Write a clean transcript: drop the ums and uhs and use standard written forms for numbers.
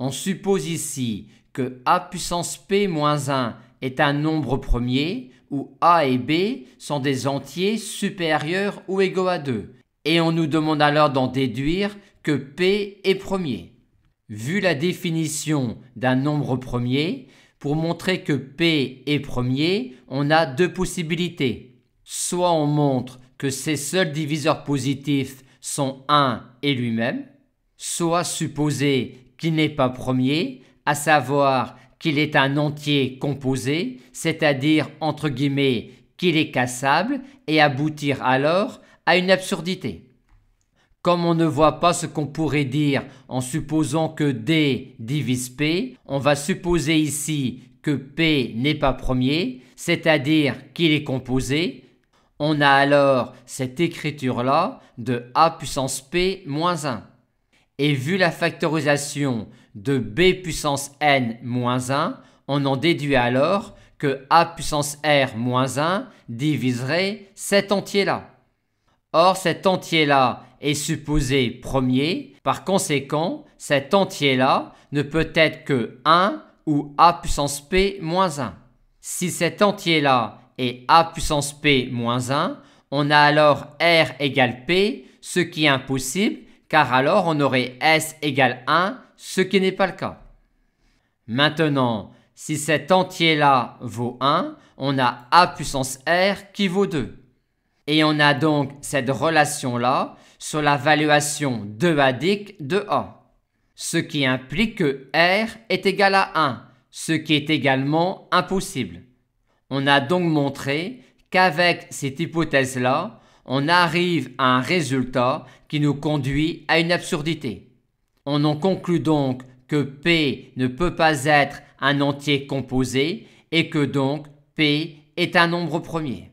On suppose ici que a puissance p moins 1 est un nombre premier où a et b sont des entiers supérieurs ou égaux à 2. Et on nous demande alors d'en déduire que p est premier. Vu la définition d'un nombre premier, pour montrer que p est premier, on a deux possibilités. Soit on montre que ses seuls diviseurs positifs sont 1 et lui-même, soit supposer qu'il n'est pas premier, à savoir qu'il est un entier composé, c'est-à-dire entre guillemets qu'il est cassable, et aboutir alors à une absurdité. Comme on ne voit pas ce qu'on pourrait dire en supposant que D divise P, on va supposer ici que P n'est pas premier, c'est-à-dire qu'il est composé. On a alors cette écriture-là de A puissance P moins 1. Et vu la factorisation de B puissance N moins 1, on en déduit alors que A puissance R moins 1 diviserait cet entier-là. Or, cet entier-là est supposé premier, par conséquent, cet entier-là ne peut être que 1 ou A puissance P moins 1. Si cet entier-là est A puissance P moins 1, on a alors R égale P, ce qui est impossible, car alors on aurait S égale 1, ce qui n'est pas le cas. Maintenant, si cet entier-là vaut 1, on a A puissance R qui vaut 2. Et on a donc cette relation-là sur la valuation 2adique de A. Ce qui implique que R est égal à 1, ce qui est également impossible. On a donc montré qu'avec cette hypothèse-là, on arrive à un résultat qui nous conduit à une absurdité. On en conclut donc que P ne peut pas être un entier composé et que donc P est un nombre premier.